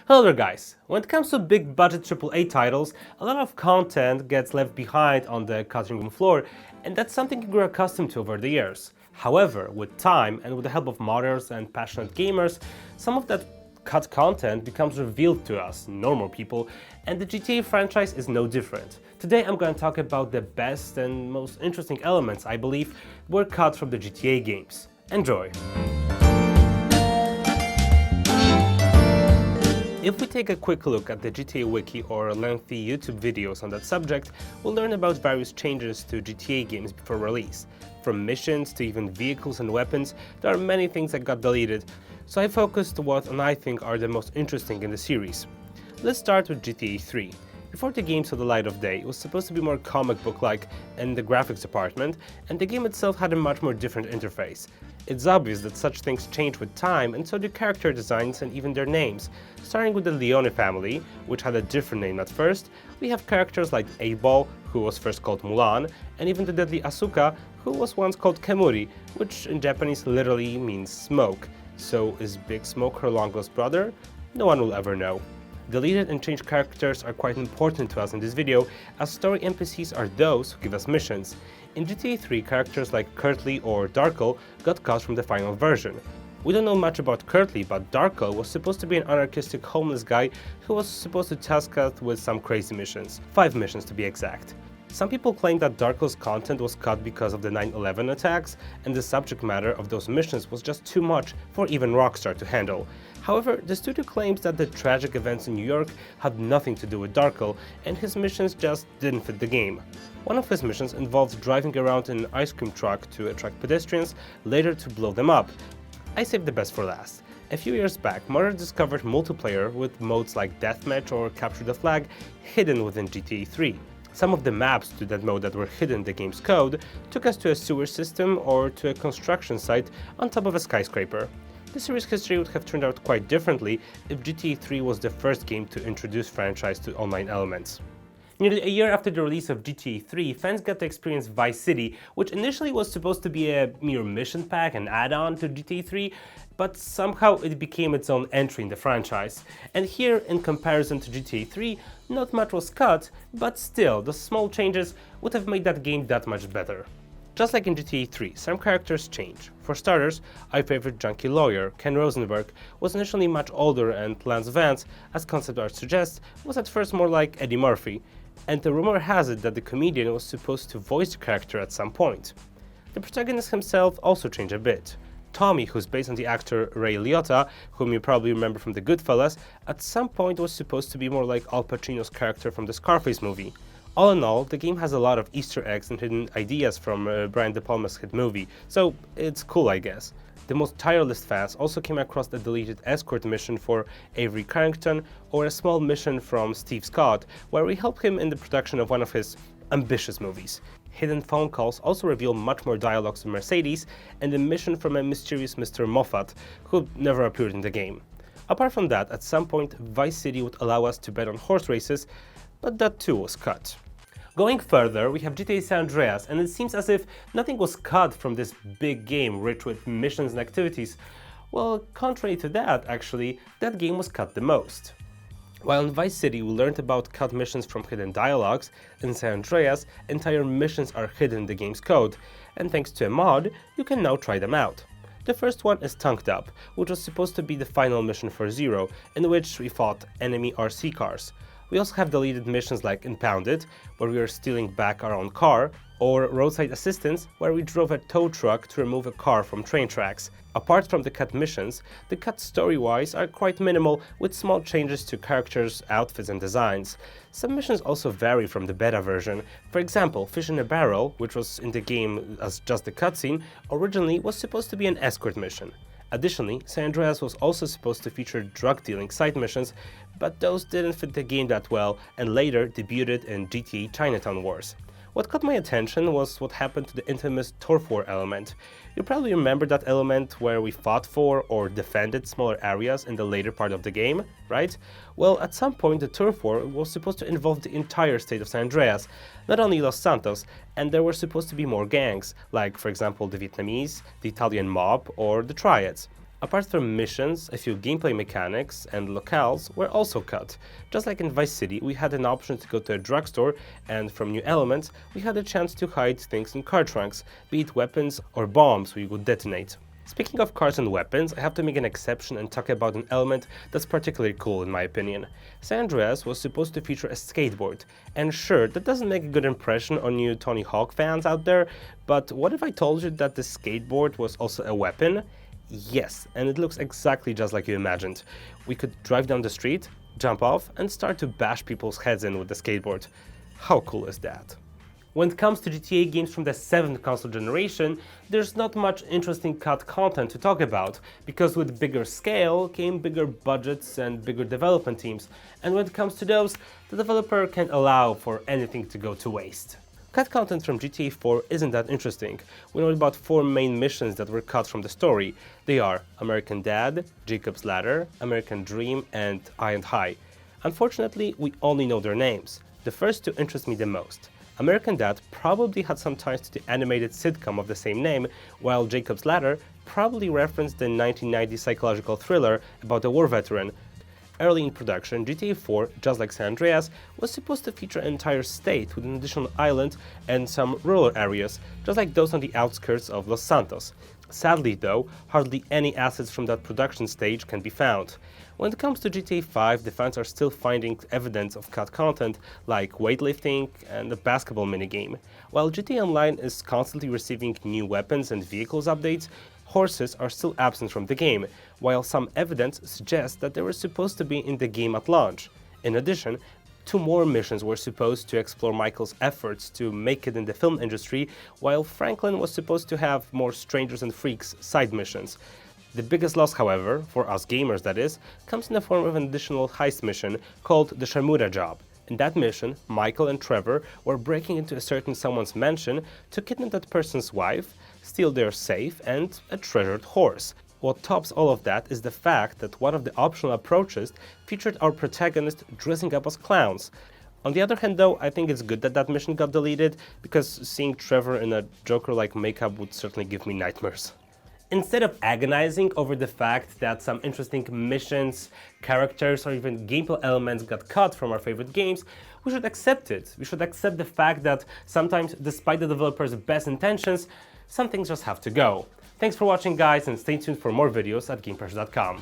Hello there guys! When it comes to big budget AAA titles, a lot of content gets left behind on the cutting room floor, and that's something you grew accustomed to over the years. However, with time and with the help of modders and passionate gamers, some of that cut content becomes revealed to us, normal people, and the GTA franchise is no different. Today I'm going to talk about the best and most interesting elements I believe were cut from the GTA games. Enjoy! If we take a quick look at the GTA Wiki or lengthy YouTube videos on that subject, we'll learn about various changes to GTA games before release. From missions to even vehicles and weapons, there are many things that got deleted, so I focused what I think are the most interesting in the series. Let's start with GTA 3. Before the game saw the light of day, it was supposed to be more comic book-like in the graphics department, and the game itself had a much more different interface. It's obvious that such things change with time, and so do character designs and even their names. Starting with the Leone family, which had a different name at first, we have characters like 8-Ball, who was first called Mulan, and even the deadly Asuka, who was once called Kemuri, which in Japanese literally means smoke. So is Big Smoke her long-lost brother? No one will ever know. Deleted and changed characters are quite important to us in this video, as story NPCs are those who give us missions. In GTA 3, characters like Kurtley or Darkle got cut from the final version. We don't know much about Kurtley, but Darkle was supposed to be an anarchistic homeless guy who was supposed to task us with some crazy missions. 5 missions to be exact. Some people claim that Darkle's content was cut because of the 9/11 attacks, and the subject matter of those missions was just too much for even Rockstar to handle. However, the studio claims that the tragic events in New York had nothing to do with Darkle, and his missions just didn't fit the game. One of his missions involved driving around in an ice cream truck to attract pedestrians, later to blow them up. I saved the best for last. A few years back, modders discovered multiplayer with modes like Deathmatch or Capture the Flag hidden within GTA 3. Some of the maps to that mode that were hidden in the game's code took us to a sewer system or to a construction site on top of a skyscraper. The series history would have turned out quite differently if GTA 3 was the first game to introduce franchise to online elements. Nearly a year after the release of GTA 3, fans got to experience Vice City, which initially was supposed to be a mere mission pack, an add-on to GTA 3, but somehow it became its own entry in the franchise. And here, in comparison to GTA 3, not much was cut, but still, the small changes would have made that game that much better. Just like in GTA 3, some characters change. For starters, our favorite junkie lawyer, Ken Rosenberg, was initially much older, and Lance Vance, as concept art suggests, was at first more like Eddie Murphy. And the rumor has it that the comedian was supposed to voice the character at some point. The protagonist himself also changed a bit. Tommy, who's based on the actor Ray Liotta, whom you probably remember from the Goodfellas, at some point was supposed to be more like Al Pacino's character from the Scarface movie. All in all, the game has a lot of Easter eggs and hidden ideas from Brian De Palma's hit movie, so it's cool, I guess. The most tireless fans also came across the deleted escort mission for Avery Carrington or a small mission from Steve Scott, where we help him in the production of one of his ambitious movies. Hidden phone calls also reveal much more dialogues with Mercedes and a mission from a mysterious Mr. Moffat, who never appeared in the game. Apart from that, at some point Vice City would allow us to bet on horse races, but that too was cut. Going further, we have GTA San Andreas, and it seems as if nothing was cut from this big game rich with missions and activities. Well, contrary to that, actually, that game was cut the most. While in Vice City we learned about cut missions from hidden dialogues, in San Andreas, entire missions are hidden in the game's code, and thanks to a mod, you can now try them out. The first one is Tunked Up, which was supposed to be the final mission for Zero, in which we fought enemy RC cars. We also have deleted missions like Impounded, where we are stealing back our own car, or Roadside Assistance, where we drove a tow truck to remove a car from train tracks. Apart from the cut missions, the cuts story-wise are quite minimal, with small changes to characters, outfits and designs. Some missions also vary from the beta version. For example, Fish in a Barrel, which was in the game as just a cutscene, originally was supposed to be an escort mission. Additionally, San Andreas was also supposed to feature drug-dealing side missions, but those didn't fit the game that well and later debuted in GTA Chinatown Wars. What caught my attention was what happened to the infamous Turf War element. You probably remember that element where we fought for or defended smaller areas in the later part of the game, right? Well, at some point the Turf War was supposed to involve the entire state of San Andreas, not only Los Santos, and there were supposed to be more gangs, like for example the Vietnamese, the Italian mob, or the Triads. Apart from missions, a few gameplay mechanics and locales were also cut. Just like in Vice City, we had an option to go to a drugstore, and from new elements, we had a chance to hide things in car trunks, be it weapons or bombs we would detonate. Speaking of cars and weapons, I have to make an exception and talk about an element that's particularly cool in my opinion. San Andreas was supposed to feature a skateboard, and sure, that doesn't make a good impression on you Tony Hawk fans out there, but what if I told you that the skateboard was also a weapon? Yes, and it looks exactly just like you imagined. We could drive down the street, jump off, and start to bash people's heads in with the skateboard. How cool is that? When it comes to GTA games from the 7th console generation, there's not much interesting cut content to talk about, because with bigger scale came bigger budgets and bigger development teams, and when it comes to those, the developer can't allow for anything to go to waste. Cut content from GTA 4 isn't that interesting. We know about 4 main missions that were cut from the story. They are American Dad, Jacob's Ladder, American Dream, and High and High. Unfortunately, we only know their names. The first two interest me the most. American Dad probably had some ties to the animated sitcom of the same name, while Jacob's Ladder probably referenced the 1990 psychological thriller about a war veteran. Early in production, GTA 4, just like San Andreas, was supposed to feature an entire state with an additional island and some rural areas, just like those on the outskirts of Los Santos. Sadly though, hardly any assets from that production stage can be found. When it comes to GTA 5, the fans are still finding evidence of cut content like weightlifting and a basketball minigame. While GTA Online is constantly receiving new weapons and vehicles updates, horses are still absent from the game, while some evidence suggests that they were supposed to be in the game at launch. In addition, 2 more missions were supposed to explore Michael's efforts to make it in the film industry, while Franklin was supposed to have more Strangers and Freaks side missions. The biggest loss, however, for us gamers that is, comes in the form of an additional heist mission called the Sharmuda Job. In that mission, Michael and Trevor were breaking into a certain someone's mansion to kidnap that person's wife, steal their safe, and a treasured horse. What tops all of that is the fact that one of the optional approaches featured our protagonist dressing up as clowns. On the other hand though, I think it's good that that mission got deleted, because seeing Trevor in a Joker-like makeup would certainly give me nightmares. Instead of agonizing over the fact that some interesting missions, characters, or even gameplay elements got cut from our favorite games, we should accept it. We should accept the fact that sometimes, despite the developer's best intentions, some things just have to go. Thanks for watching guys, and stay tuned for more videos at GamePressure.com.